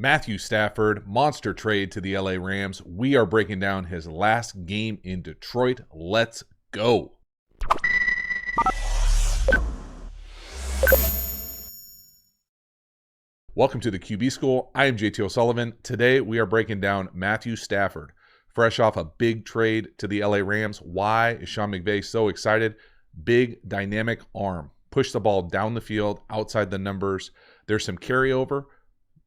Matthew Stafford, monster trade to the LA Rams. We are breaking down his last game in Detroit. Let's go. Welcome to the QB School. I am JT O'Sullivan. Today we are breaking down Matthew Stafford. Fresh off a big trade to the LA Rams. Why is Sean McVay so excited? Big dynamic arm. Push the ball down the field, outside the numbers. There's some carryover,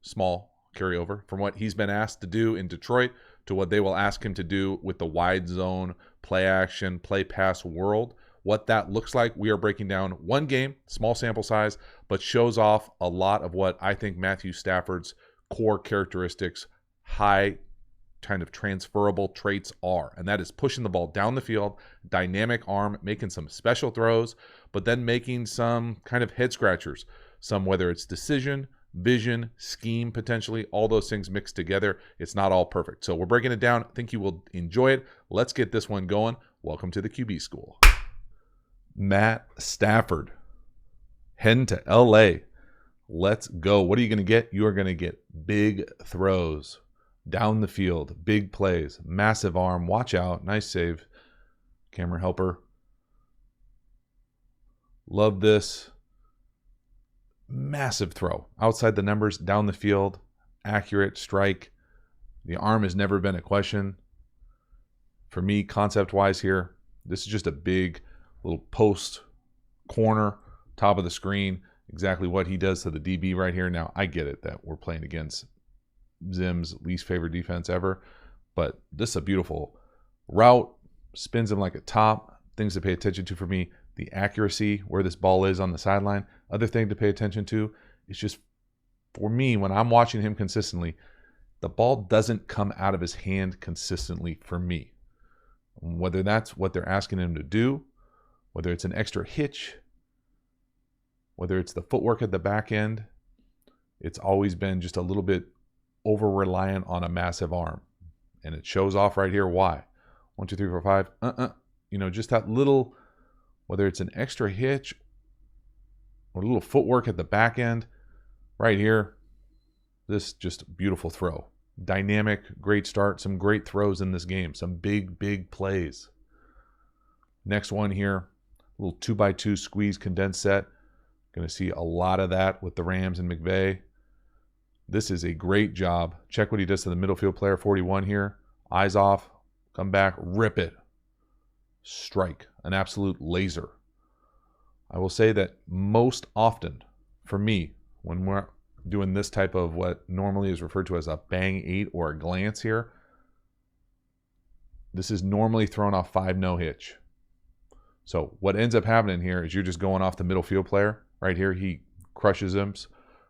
small carryover, from what he's been asked to do in Detroit to what they will ask him to do with the wide zone, play action, play pass world. What that looks like, we are breaking down one game, small sample size, but shows off a lot of what I think Matthew Stafford's core characteristics, high kind of transferable traits are. And that is pushing the ball down the field, dynamic arm, making some special throws, but then making some kind of head scratchers. Some, whether it's decision, vision, scheme, potentially, all those things mixed together. It's not all perfect. So we're breaking it down. I think you will enjoy it. Let's get this one going. Welcome to the QB School. Matt Stafford, heading to LA. Let's go. What are you going to get? You are going to get big throws down the field, big plays, massive arm. Watch out. Nice save. Camera helper. Love this. Massive throw. Outside the numbers, down the field, accurate strike. The arm has never been a question. For me, concept-wise here, this is just a big little post corner, top of the screen. Exactly what he does to the DB right here. Now, I get it that we're playing against Zim's least favorite defense ever, but this is a beautiful route. Spins him like a top. Things to pay attention to for me. The accuracy, where this ball is on the sideline. Other thing to pay attention to is just, for me, when I'm watching him consistently, the ball doesn't come out of his hand consistently for me. Whether that's what they're asking him to do, whether it's an extra hitch, whether it's the footwork at the back end, it's always been just a little bit over-reliant on a massive arm. And it shows off right here. Why? 1, 2, 3, 4, 5. Just that little, whether it's an extra hitch or a little footwork at the back end, right here, this just beautiful throw. Dynamic, great start, some great throws in this game, some big, big plays. Next one here, a little 2x2 squeeze condensed set. Going to see a lot of that with the Rams and McVay. This is a great job. Check what he does to the middle field player, 41 here. Eyes off, come back, rip it. Strike, an absolute laser. I will say that most often, for me, when we're doing this type of what normally is referred to as a bang 8 or a glance here, this is normally thrown off 5 no hitch. So what ends up happening here is you're just going off the middle field player. Right here, he crushes him.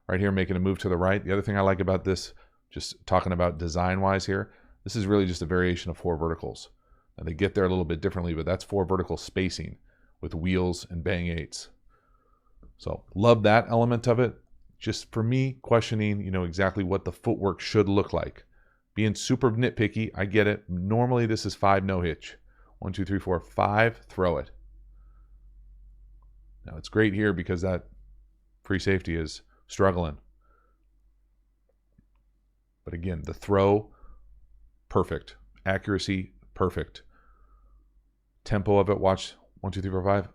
Right here, making a move to the right. The other thing I like about this, just talking about design-wise here, this is really just a variation of 4 verticals. And they get there a little bit differently, but that's 4 vertical spacing with wheels and bang 8s. So love that element of it. Just for me, questioning, exactly what the footwork should look like. Being super nitpicky, I get it. Normally this is 5 no hitch. 1, 2, 3, 4, 5, throw it. Now it's great here because that free safety is struggling. But again, the throw, perfect. Accuracy, perfect. Tempo of it, watch 1, 2, 3, 4, 5.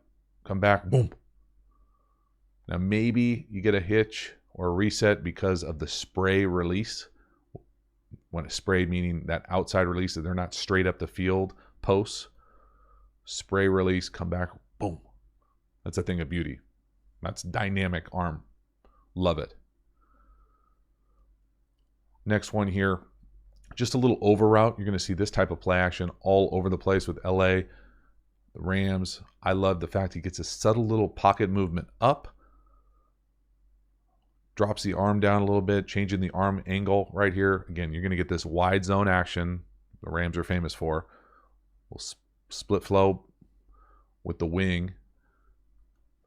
Come back, boom. Now maybe you get a hitch or a reset because of the spray release. When it's sprayed, meaning that outside release, that they're not straight up the field posts. Spray release, come back, boom. That's a thing of beauty. That's dynamic arm. Love it. Next one here, just a little over route. You're going to see this type of play action all over the place with LA, the Rams. I love the fact he gets a subtle little pocket movement up, drops the arm down a little bit, changing the arm angle right here. Again, you're going to get this wide zone action the Rams are famous for. We'll split flow with the wing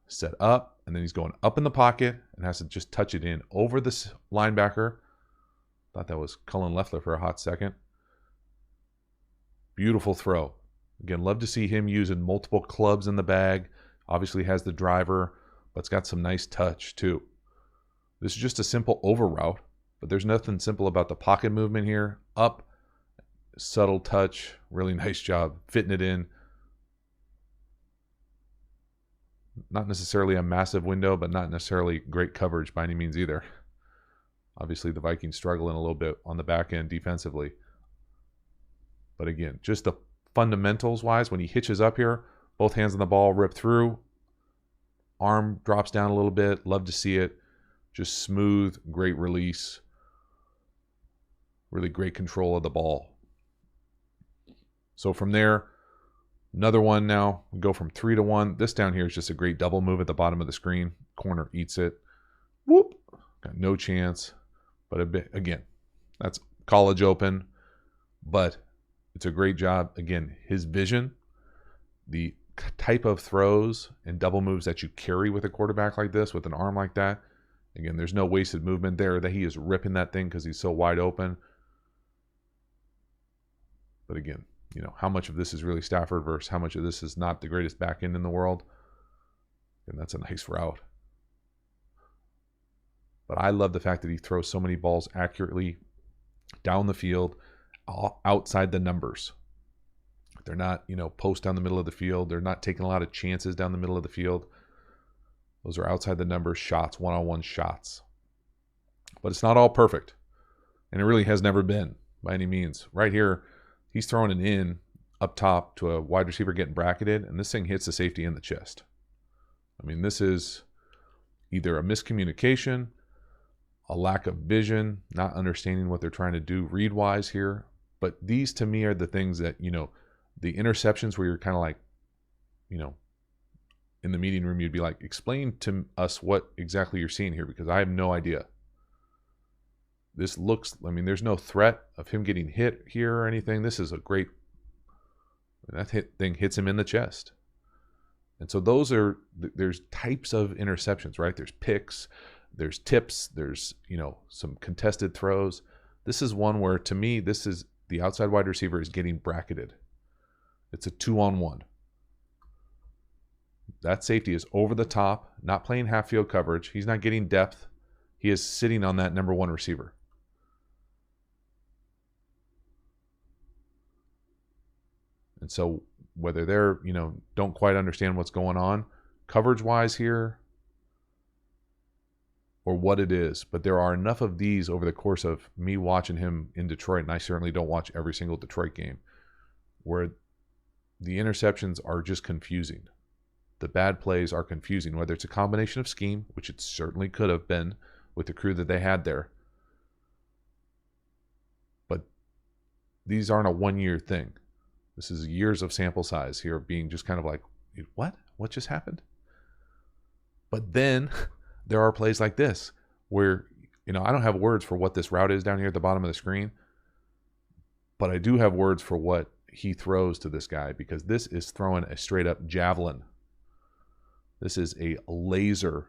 set up, and then he's going up in the pocket and has to just touch it in over this linebacker. Thought that was Cullen Loeffler for a hot second. Beautiful throw. Again, love to see him using multiple clubs in the bag. Obviously has the driver, but it's got some nice touch too. This is just a simple over route. but there's nothing simple about the pocket movement here. Up, subtle touch, really nice job fitting it in. Not necessarily a massive window, but not necessarily great coverage by any means either. Obviously, the Vikings struggling a little bit on the back end defensively. But again, just the fundamentals-wise, when he hitches up here, both hands on the ball, rip through, arm drops down a little bit. Love to see it. Just smooth, great release. Really great control of the ball. So from there, another one now. We go from 3-1. This down here is just a great double move at the bottom of the screen. Corner eats it. Whoop. Got no chance. But a bit, again, that's college open. But it's a great job. Again, his vision, the type of throws and double moves that you carry with a quarterback like this, with an arm like that. Again, there's no wasted movement there, that he is ripping that thing because he's so wide open. But again, you know, how much of this is really Stafford versus how much of this is not the greatest back end in the world. And that's a nice route. But I love the fact that he throws so many balls accurately down the field, outside the numbers. They're not, you know, post down the middle of the field. They're not taking a lot of chances down the middle of the field. Those are outside the numbers shots, one-on-one shots. But it's not all perfect. And it really has never been by any means. Right here, he's throwing it in up top to a wide receiver getting bracketed, and this thing hits the safety in the chest. I mean, this is either a miscommunication, a lack of vision, not understanding what they're trying to do read-wise here. But these, to me, are the things that, you know, the interceptions where you're kind of like, you know, in the meeting room, you'd be like, explain to us what exactly you're seeing here, because I have no idea. This looks, I mean, there's no threat of him getting hit here or anything. This is a great, that thing hits him in the chest. And so those are, there's types of interceptions, right? There's picks, there's tips, there's, you know, some contested throws. This is one where, to me, this is the outside wide receiver is getting bracketed. It's a 2-on-1. That safety is over the top, not playing half field coverage. He's not getting depth. He is sitting on that number one receiver. And so whether they're, you know, don't quite understand what's going on coverage-wise here or what it is, but there are enough of these over the course of me watching him in Detroit, and I certainly don't watch every single Detroit game, where the interceptions are just confusing. The bad plays are confusing, whether it's a combination of scheme, which it certainly could have been with the crew that they had there. But these aren't a one-year thing. This is years of sample size here of being just kind of like, what? What just happened? But then there are plays like this where, you know, I don't have words for what this route is down here at the bottom of the screen, but I do have words for what he throws to this guy, because this is throwing a straight up javelin. This is a laser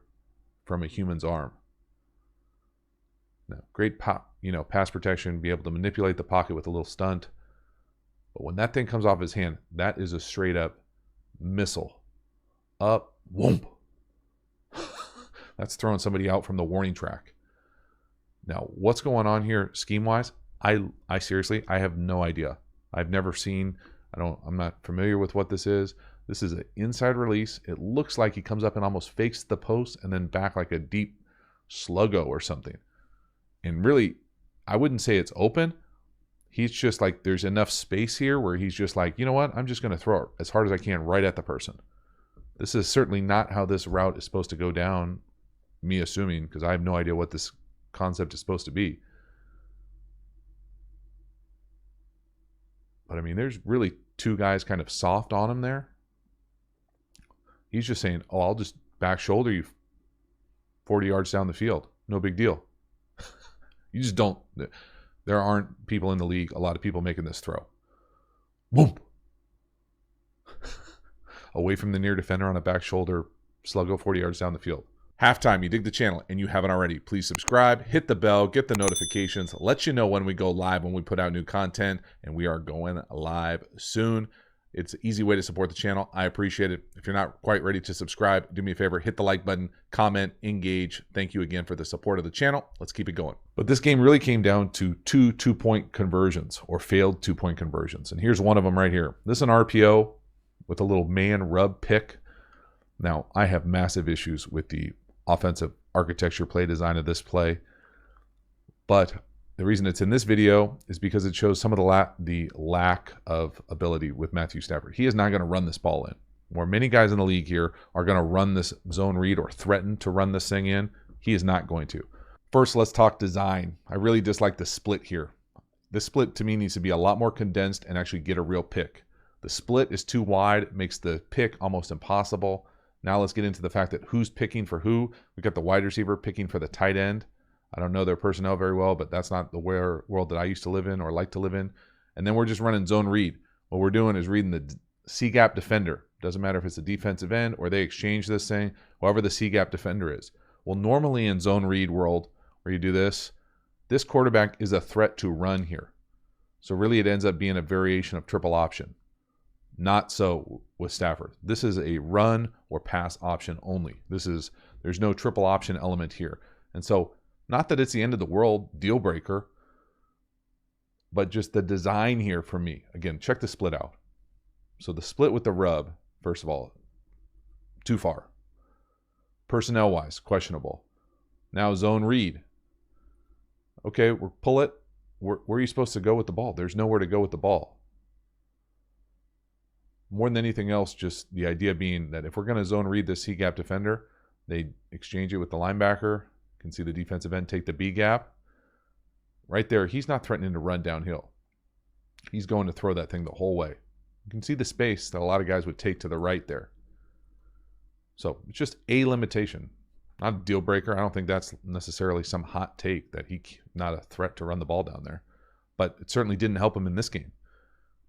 from a human's arm. Now, great pass protection, be able to manipulate the pocket with a little stunt. But when that thing comes off his hand, that is a straight up missile. Up, whoomp. That's throwing somebody out from the warning track. Now, what's going on here scheme-wise? I seriously, I have no idea. I've never seen, I'm not familiar with what this is. This is an inside release. It looks like he comes up and almost fakes the post and then back like a deep sluggo or something. And really, I wouldn't say it's open. He's just like, there's enough space here where he's just like, you know what? I'm just going to throw it as hard as I can right at the person. This is certainly not how this route is supposed to go down, me assuming, because I have no idea what this concept is supposed to be. But I mean, there's really two guys kind of soft on him there. He's just saying, oh, I'll just back shoulder you 40 yards down the field. No big deal. You just don't. There aren't people in the league, a lot of people making this throw. Boom. Away from the near defender on a back shoulder, sluggo 40 yards down the field. Halftime, you dig the channel and you haven't already, please subscribe, hit the bell, get the notifications, let you know when we go live, when we put out new content, and we are going live soon. It's an easy way to support the channel. I appreciate it. If you're not quite ready to subscribe, do me a favor, hit the like button, comment, engage. Thank you again for the support of the channel. Let's keep it going. But this game really came down to two-point conversions or failed 2-point conversions. And here's one of them right here. This is an RPO with a little man rub pick. Now, I have massive issues with the offensive architecture play design of this play. But the reason it's in this video is because it shows some of the lack of ability with Matthew Stafford. He is not going to run this ball in. Where many guys in the league here are going to run this zone read or threaten to run this thing in, he is not going to. First, let's talk design. I really dislike the split here. This split to me needs to be a lot more condensed and actually get a real pick. The split is too wide. It makes the pick almost impossible. Now let's get into the fact that who's picking for who. We've got the wide receiver picking for the tight end. I don't know their personnel very well, but that's not the world that I used to live in or like to live in. And then we're just running zone read. What we're doing is reading the C-gap defender. Doesn't matter if it's a defensive end or they exchange this thing, however the C-gap defender is. Well, normally in zone read world where you do this quarterback is a threat to run here. So really it ends up being a variation of triple option. Not so with Stafford. This is a run or pass option only. There's no triple option element here. And so not that it's the end of the world, deal breaker, but just the design here for me. Again, check the split out. So the split with the rub, first of all, too far. Personnel-wise, questionable. Now zone read. Okay, we'll pull it. Where are you supposed to go with the ball? There's nowhere to go with the ball. More than anything else, just the idea being that if we're going to zone read this C-gap defender, they exchange it with the linebacker. You can see the defensive end take the B gap. Right there, he's not threatening to run downhill. He's going to throw that thing the whole way. You can see the space that a lot of guys would take to the right there. So it's just a limitation, not a deal breaker. I don't think that's necessarily some hot take that he's not a threat to run the ball down there. But it certainly didn't help him in this game.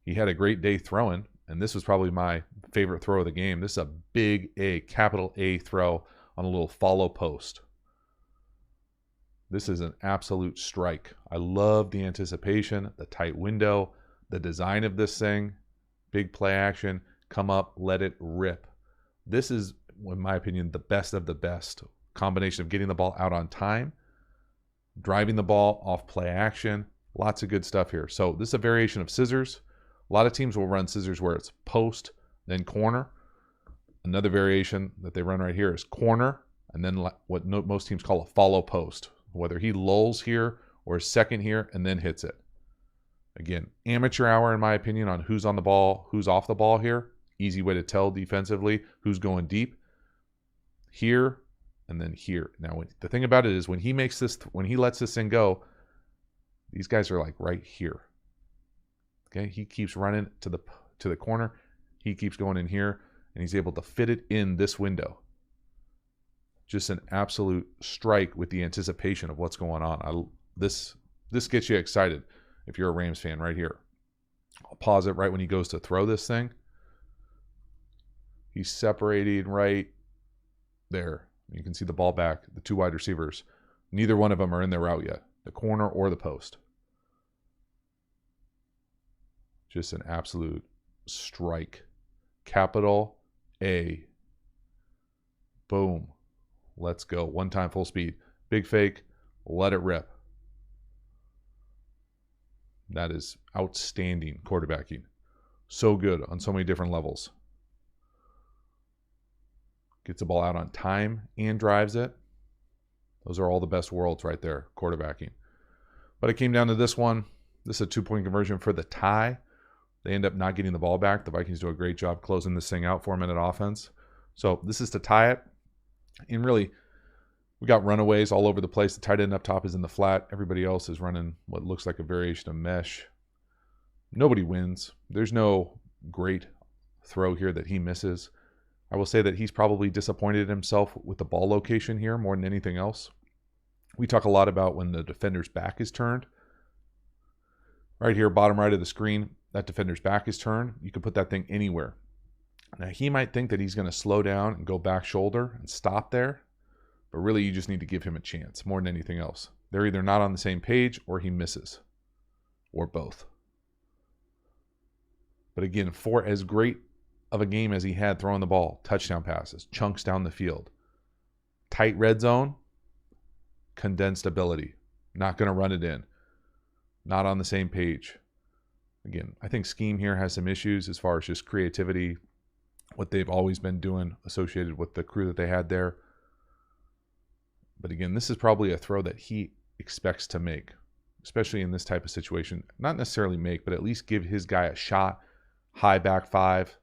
He had a great day throwing, and this was probably my favorite throw of the game. This is a big A, capital A throw on a little follow post. This is an absolute strike. I love the anticipation, the tight window, the design of this thing. Big play action, come up, let it rip. This is, in my opinion, the best of the best combination of getting the ball out on time, driving the ball off play action. Lots of good stuff here. So this is a variation of scissors. A lot of teams will run scissors where it's post, then corner. Another variation that they run right here is corner, and then what most teams call a follow post. Whether he lulls here or is second here and then hits it. Again, amateur hour in my opinion on who's on the ball, who's off the ball here. Easy way to tell defensively who's going deep. Here and then here. Now the thing about it is when he lets this thing go, these guys are like right here. Okay, he keeps running to the corner. He keeps going in here and he's able to fit it in this window. Just an absolute strike with the anticipation of what's going on. This gets you excited if you're a Rams fan right here. I'll pause it right when he goes to throw this thing. He's separating right there. You can see the ball back, the two wide receivers. Neither one of them are in their route yet, the corner or the post. Just an absolute strike. Capital A. Boom. Let's go. One time full speed. Big fake. Let it rip. That is outstanding quarterbacking. So good on so many different levels. Gets the ball out on time and drives it. Those are all the best worlds right there, quarterbacking. But it came down to this one. This is a 2-point conversion for the tie. They end up not getting the ball back. The Vikings do a great job closing this thing out, 4-minute offense. So this is to tie it. And really, we got runaways all over the place. The tight end up top is in the flat. Everybody else is running what looks like a variation of mesh. Nobody wins. There's no great throw here that he misses. I will say that he's probably disappointed in himself with the ball location here more than anything else. We talk a lot about when the defender's back is turned. Right here, bottom right of the screen, that defender's back is turned. You can put that thing anywhere. Now, he might think that he's going to slow down and go back shoulder and stop there, but really you just need to give him a chance more than anything else. They're either not on the same page or he misses, or both. But again, for as great of a game as he had throwing the ball, touchdown passes, chunks down the field, tight red zone, condensed ability, not going to run it in, not on the same page. Again, I think scheme here has some issues as far as just creativity, what they've always been doing associated with the crew that they had there. But again, this is probably a throw that he expects to make, especially in this type of situation. Not necessarily make, but at least give his guy a shot. High back five.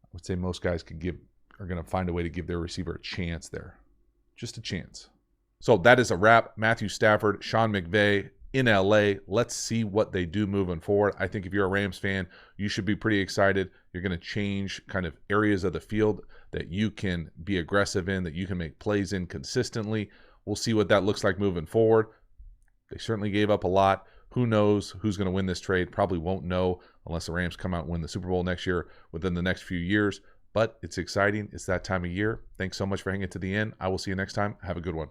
I would say most guys are going to find a way to give their receiver a chance there. Just a chance. So that is a wrap. Matthew Stafford, Sean McVay in LA. Let's see what they do moving forward. I think if you're a Rams fan, you should be pretty excited. You're going to change kind of areas of the field that you can be aggressive in, that you can make plays in consistently. We'll see what that looks like moving forward. They certainly gave up a lot. Who knows who's going to win this trade? Probably won't know unless the Rams come out and win the Super Bowl next year within the next few years. But it's exciting. It's that time of year. Thanks so much for hanging to the end. I will see you next time. Have a good one.